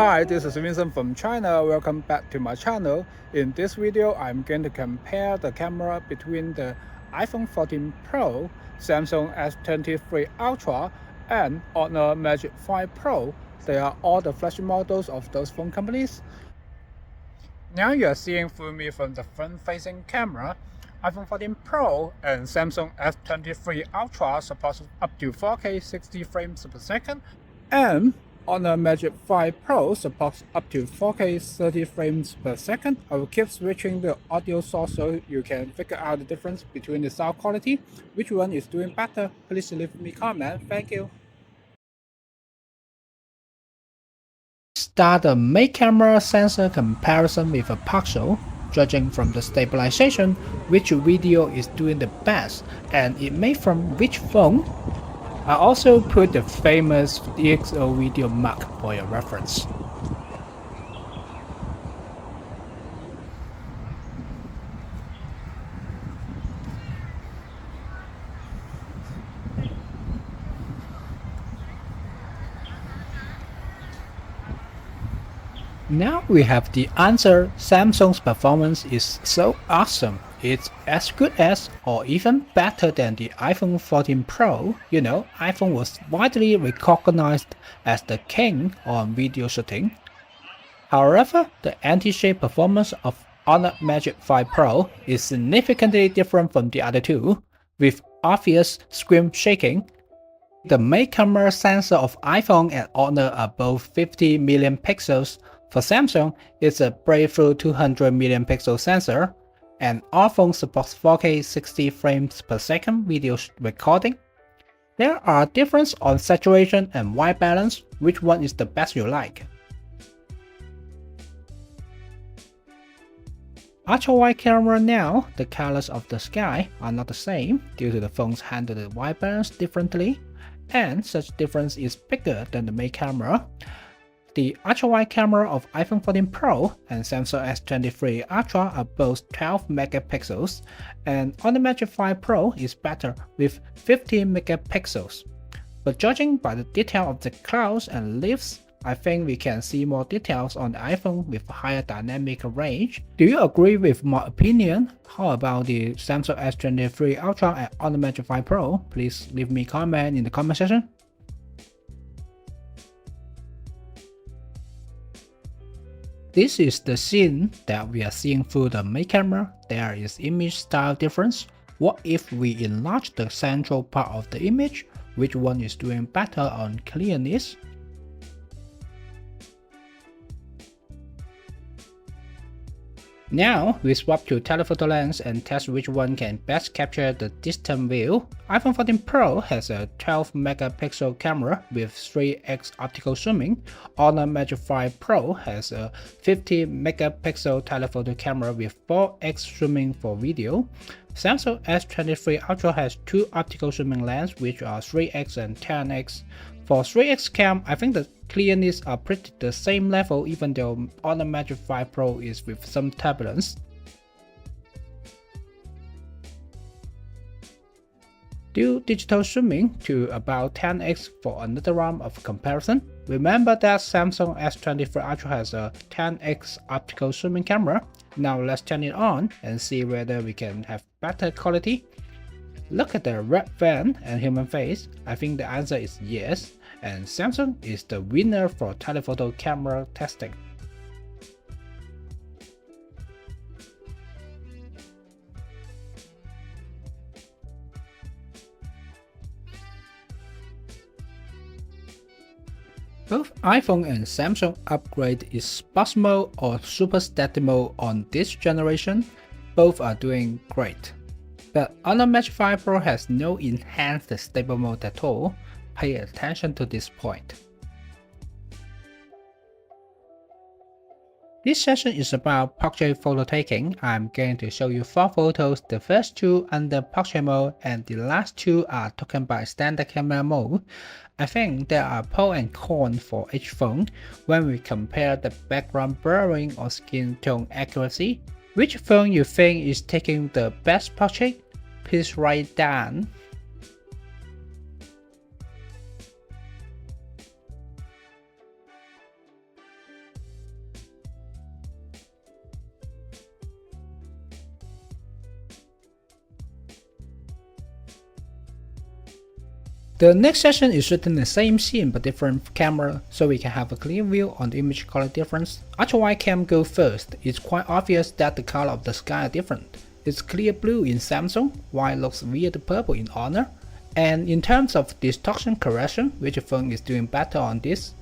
Hi, this is Vincent from China. Welcome back to my channel. In this video, I'm going to compare the camera between the iPhone 14 Pro, Samsung S23 Ultra, and Honor Magic 5 Pro. They are all the flagship models of those phone companies. Now you are seeing through me from the front-facing camera. iPhone 14 Pro and Samsung S23 Ultra supports up to 4K 60 frames per second, and Honor Magic 5 Pro supports up to 4K 30 frames per second. I will keep switching the audio source so you can figure out the difference between the sound quality. Which one is doing better? Please leave me a comment. Thank you. Start the main camera sensor comparison with a pixel. Judging from the stabilization, which video is doing the best, and it made from which phone. I also put the famous DxO video mark for your reference. Now we have the answer. Samsung's performance is so awesome. It's as good as or even better than the iPhone 14 Pro. You know, iPhone was widely recognized as the king on video shooting. However, the anti-shake performance of Honor Magic 5 Pro is significantly different from the other two, with obvious screen shaking. The main camera sensor of iPhone and Honor are both 50 million pixels. For Samsung, it's a breakthrough 200 million pixel sensor, and all phones supports 4K 60 frames per second video recording. There are differences on saturation and white balance. Which one is the best you like? Ultra-wide camera now, the colors of the sky are not the same due to the phones handle the white balance differently, and such difference is bigger than the main camera. The ultra-wide camera of iPhone 14 Pro and Samsung S23 Ultra are both 12 megapixels, and Honor Magic 5 Pro is better with 15 megapixels. But judging by the detail of the clouds and leaves, I think we can see more details on the iPhone with higher dynamic range. Do you agree with my opinion? How about the Samsung S23 Ultra and Honor Magic 5 Pro? Please leave me a comment in the comment section. This is the scene that we are seeing through the main camera. There is image style difference. What if we enlarge the central part of the image? Which one is doing better on clearness? Now we swap to telephoto lens and test which one can best capture the distant view. iPhone 14 Pro has a 12 megapixel camera with 3x optical zooming. Honor Magic 5 Pro has a 50 megapixel telephoto camera with 4x zooming for video. Samsung S23 Ultra has two optical zooming lenses which are 3x and 10x. For 3x cam, I think the clearness are pretty the same level even though Honor Magic 5 Pro is with some turbulence. Do digital zooming to about 10x for another round of comparison. Remember that Samsung S23 Ultra has a 10x optical zooming camera. Now let's turn it on and see whether we can have better quality. Look at the red van and human face. I think the answer is yes, and Samsung is the winner for telephoto camera testing. Both iPhone and Samsung upgrade its sports mode or super steady mode on this generation. Both are doing great. But Honor Magic 5 Pro has no enhanced stable mode at all. Pay attention to this point. This session is about portrait photo taking. I'm going to show you 4 photos. The first 2 under portrait mode and the last 2 are taken by standard camera mode. I think there are pros and cons for each phone when we compare the background blurring or skin tone accuracy. Which phone you think is taking the best portrait? Please write down. The next session is shooting the same scene but different camera so we can have a clear view on the image color difference. Ultrawide cam go first. It's quite obvious that the color of the sky are different. It's clear blue in Samsung, while it looks weird purple in Honor. And in terms of distortion correction, which phone is doing better on this?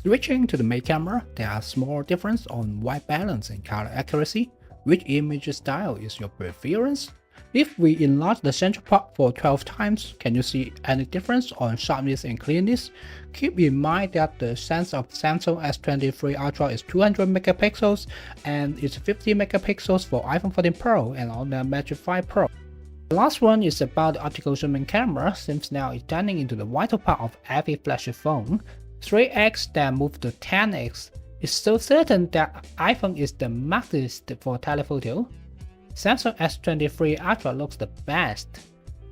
Switching to the main camera, there are small difference on white balance and color accuracy. Which image style is your preference? If we enlarge the central part for 12 times, can you see any difference on sharpness and clearness? Keep in mind that the sensor of Samsung S23 Ultra is 200 megapixels and it's 50 megapixels for iPhone 14 Pro and on the Magic5 Pro. The last one is about the optical zooming camera, since now it's turning into the vital part of every flagship phone. 3x then moved to 10x. It's so certain that iPhone is the masterest for telephoto. Samsung S23 Ultra looks the best.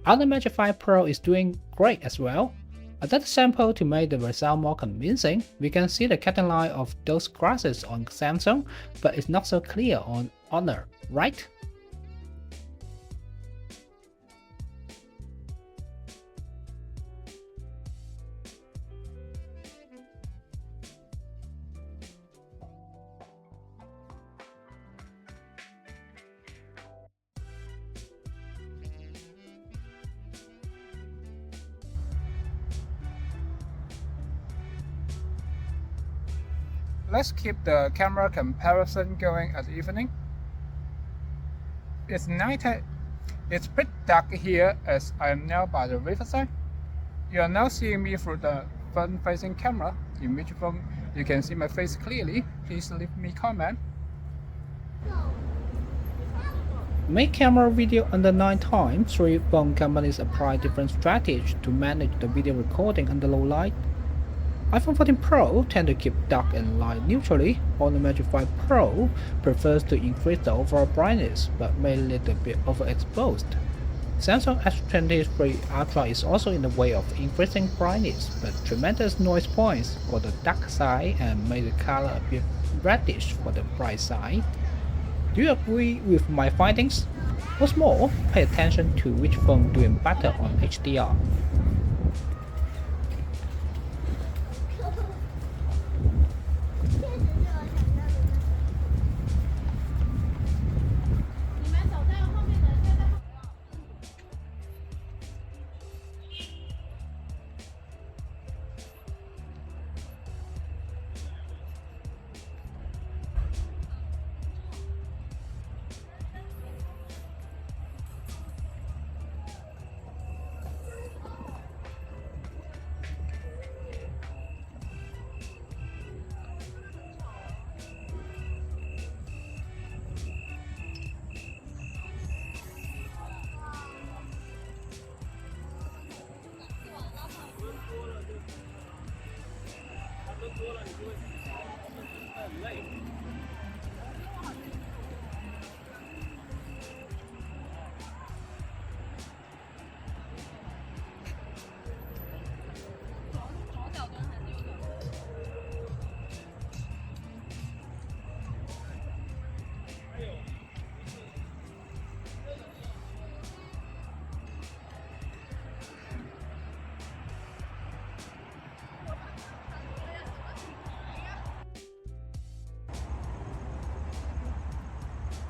Other Magic5 Pro is doing great as well. Another sample to make the result more convincing, we can see the cutting line of those glasses on Samsung, but it's not so clear on Honor, right? Let's keep the camera comparison going at evening. It's night. It's pretty dark here as I am now by the riverside. You are now seeing me through the front-facing camera. In which phone you can see my face clearly. Please leave me comment. Make camera video under 9 times. 3 phone companies apply different strategies to manage the video recording under low light. iPhone 14 Pro tend to keep dark and light neutrally, while the Magic5 Pro prefers to increase the overall brightness but may a little bit overexposed. Samsung S23 Ultra is also in the way of increasing brightness but tremendous noise points for the dark side and make the color appear reddish for the bright side. Do you agree with my findings? What's more, pay attention to which phone doing better on HDR.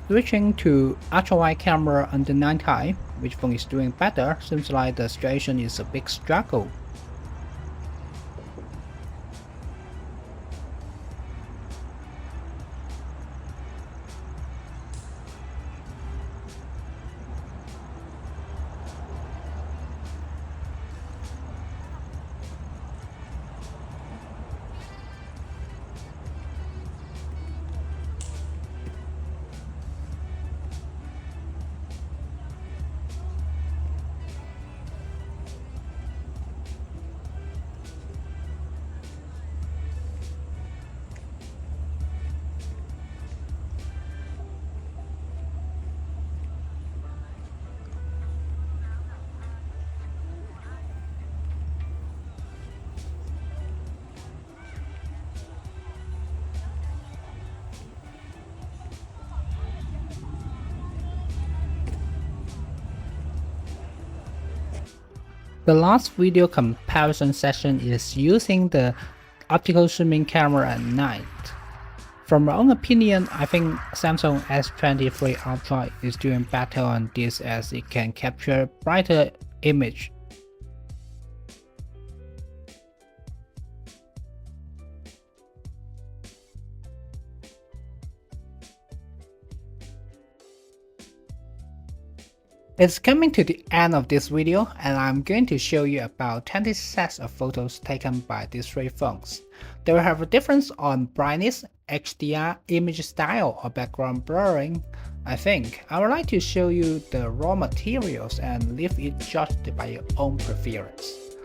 Switching to ultrawide camera under 9 times, which phone is doing better, seems like the situation is a big struggle. The last video comparison session is using the optical zooming camera at night. From my own opinion, I think Samsung S23 Ultra is doing better on this as it can capture brighter image. It's coming to the end of this video and I'm going to show you about 20 sets of photos taken by these three phones. They will have a difference on brightness, HDR, image style or background blurring. I think I would like to show you the raw materials and leave it judged by your own preference.